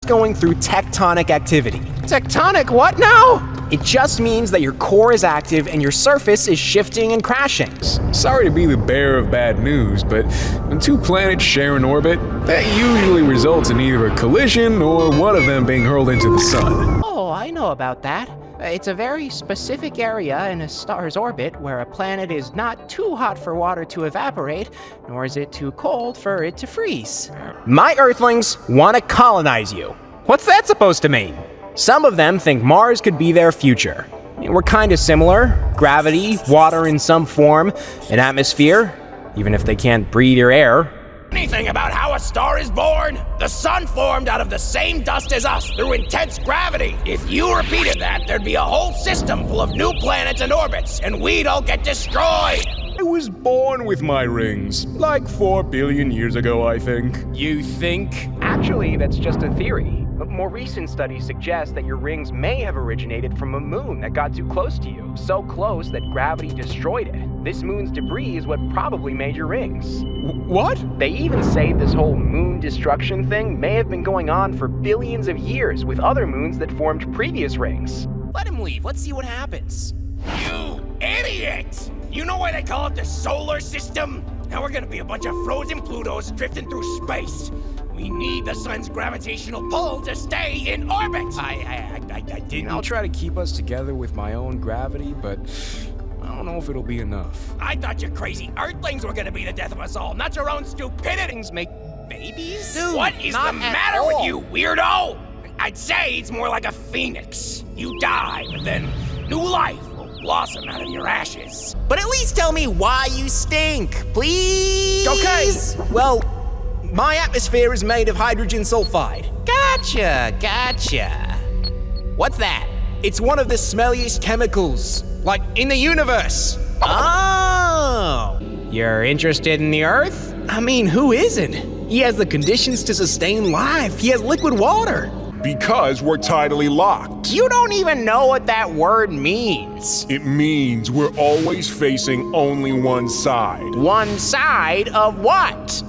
going through tectonic activity. Tectonic what now? It just means that your core is active and your surface is shifting and crashing. Sorry to be the bearer of bad news, but when two planets share an orbit, that usually results in either a collision or one of them being hurled into the sun. Oh, I know about that. It's a very specific area in a star's orbit where a planet is not too hot for water to evaporate, nor is it too cold for it to freeze. My Earthlings want to colonize you. What's that supposed to mean? Some of them think Mars could be their future. We're kind of similar. Gravity, water in some form, an atmosphere, even if they can't breathe your air. Anything about how a star is born? The sun formed out of the same dust as us through intense gravity. If you repeated that, there'd be a whole system full of new planets and orbits, and we'd all get destroyed. I was born with my rings, like 4 billion years ago, I think. You think? Actually, that's just a theory. But more recent studies suggest that your rings may have originated from a moon that got too close to you, so close that gravity destroyed it. This moon's debris is what probably made your rings. What? They even say this whole moon destruction thing may have been going on for billions of years with other moons that formed previous rings. Let him leave. Let's see what happens. You idiot! You know why they call it the solar system? Now we're gonna be a bunch of frozen Plutos drifting through space. We need the sun's gravitational pull to stay in orbit. I didn't. I'll try to keep us together with my own gravity, but I don't know if it'll be enough. I thought you crazy Earthlings were gonna be the death of us all, not your own stupidity. Make babies? Dude, what is the matter with you, weirdo? I'd say it's more like a phoenix. You die, but then new life will blossom out of your ashes. But at least tell me why you stink, please. Okay, well, my atmosphere is made of hydrogen sulfide. Gotcha. What's that? It's one of the smelliest chemicals, like in the universe. Oh! You're interested in the Earth? I mean, who isn't? He has the conditions to sustain life. He has liquid water. Because we're tidally locked. You don't even know what that word means. It means we're always facing only one side. One side of what?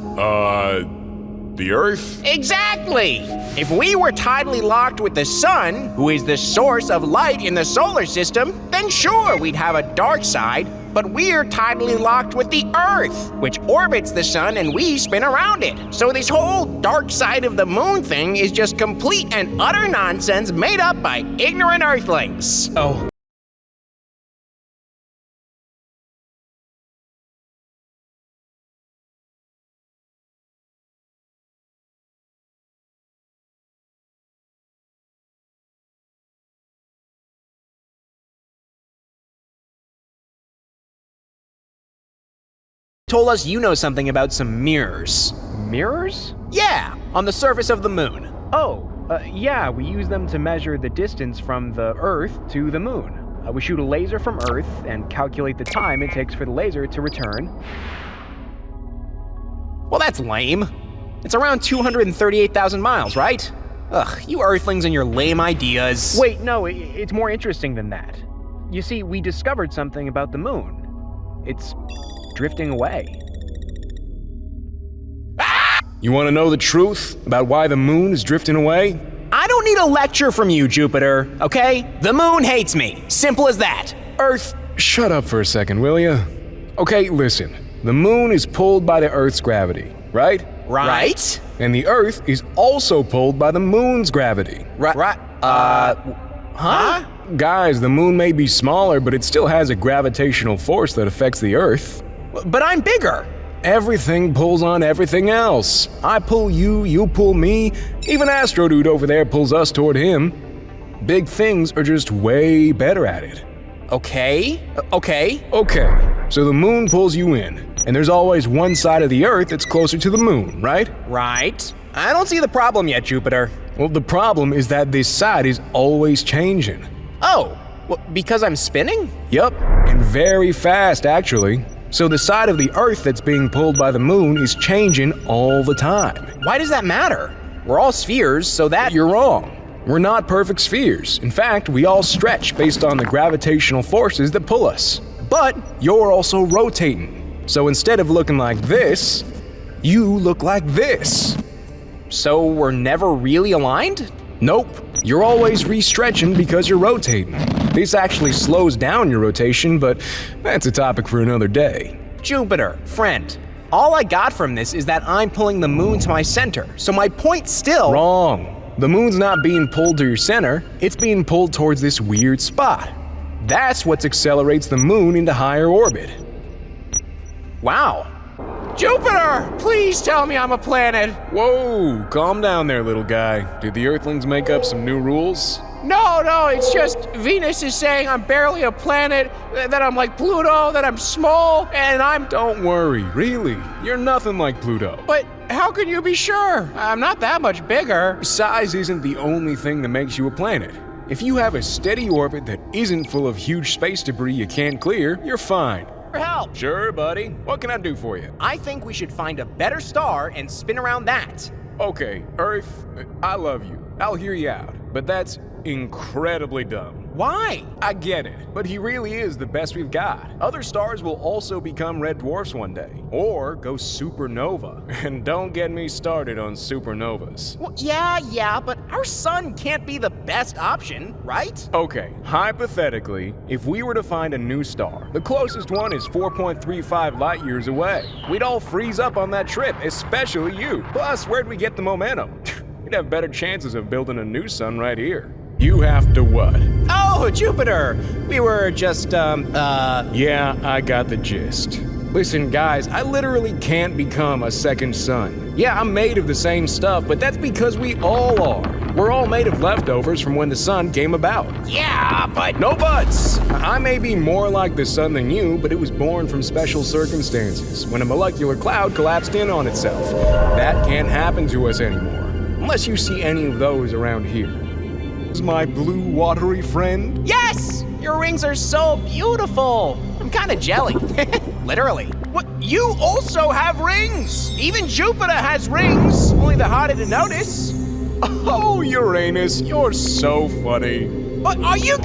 The Earth? Exactly! If we were tidally locked with the sun, who is the source of light in the solar system, then sure, we'd have a dark side, but we're tidally locked with the Earth, which orbits the sun and we spin around it. So this whole dark side of the moon thing is just complete and utter nonsense made up by ignorant Earthlings. Oh. Told us you know something about some mirrors. Mirrors? Yeah, on the surface of the moon. Yeah, we use them to measure the distance from the Earth to the moon. We shoot a laser from Earth and calculate the time it takes for the laser to return. Well, that's lame. It's around 238,000 miles, right? Ugh, you Earthlings and your lame ideas. Wait, no, it's more interesting than that. You see, we discovered something about the moon. It's drifting away. You want to know the truth about why the moon is drifting away? I don't need a lecture from you, Jupiter, okay? The moon hates me. Simple as that. Earth, shut up for a second, will ya? Okay, listen. The moon is pulled by the Earth's gravity, right? Right? And the Earth is also pulled by the moon's gravity. Huh? Guys, the moon may be smaller, but it still has a gravitational force that affects the Earth. But I'm bigger. Everything pulls on everything else. I pull you, you pull me. Even Astrodude over there pulls us toward him. Big things are just way better at it. Okay. Okay, so the moon pulls you in, and there's always one side of the Earth that's closer to the moon, right? Right. I don't see the problem yet, Jupiter. Well, the problem is that this side is always changing. Oh, well, because I'm spinning? Yup, and very fast, actually. So the side of the Earth that's being pulled by the moon is changing all the time. Why does that matter? We're all spheres, so that— You're wrong. We're not perfect spheres. In fact, we all stretch based on the gravitational forces that pull us. But you're also rotating. So instead of looking like this, you look like this. So we're never really aligned? Nope. You're always restretching because you're rotating. This actually slows down your rotation, but that's a topic for another day. Jupiter, friend, all I got from this is that I'm pulling the moon to my center, so my point's still… Wrong. The moon's not being pulled to your center, it's being pulled towards this weird spot. That's what accelerates the moon into higher orbit. Wow. Jupiter! Please tell me I'm a planet! Whoa, calm down there, little guy. Did the Earthlings make up some new rules? No, it's just Venus is saying I'm barely a planet, that I'm like Pluto, that I'm small, and I'm… Don't worry, really. You're nothing like Pluto. But how can you be sure? I'm not that much bigger. Size isn't the only thing that makes you a planet. If you have a steady orbit that isn't full of huge space debris you can't clear, you're fine. Help! Sure, buddy. What can I do for you? I think we should find a better star and spin around that. Okay, Earth, I love you. I'll hear you out. But that's incredibly dumb. Why? I get it, but he really is the best we've got. Other stars will also become red dwarfs one day, or go supernova. And don't get me started on supernovas. Well, yeah, but our sun can't be the best option, right? Okay, hypothetically, if we were to find a new star, the closest one is 4.35 light years away. We'd all freeze up on that trip, especially you. Plus, where'd we get the momentum? We'd have better chances of building a new sun right here. You have to what? Oh, Jupiter! We were just, Yeah, I got the gist. Listen, guys, I literally can't become a second sun. Yeah, I'm made of the same stuff, but that's because we all are. We're all made of leftovers from when the sun came about. Yeah, but… No buts! I may be more like the sun than you, but it was born from special circumstances, when a molecular cloud collapsed in on itself. That can't happen to us anymore, unless you see any of those around here. Is my blue watery friend? yes! Your rings are so beautiful! I'm kinda jelly. Literally. What? You also have rings! Even Jupiter has rings! Only they're harder to notice. Oh, Uranus, you're so funny. But are you…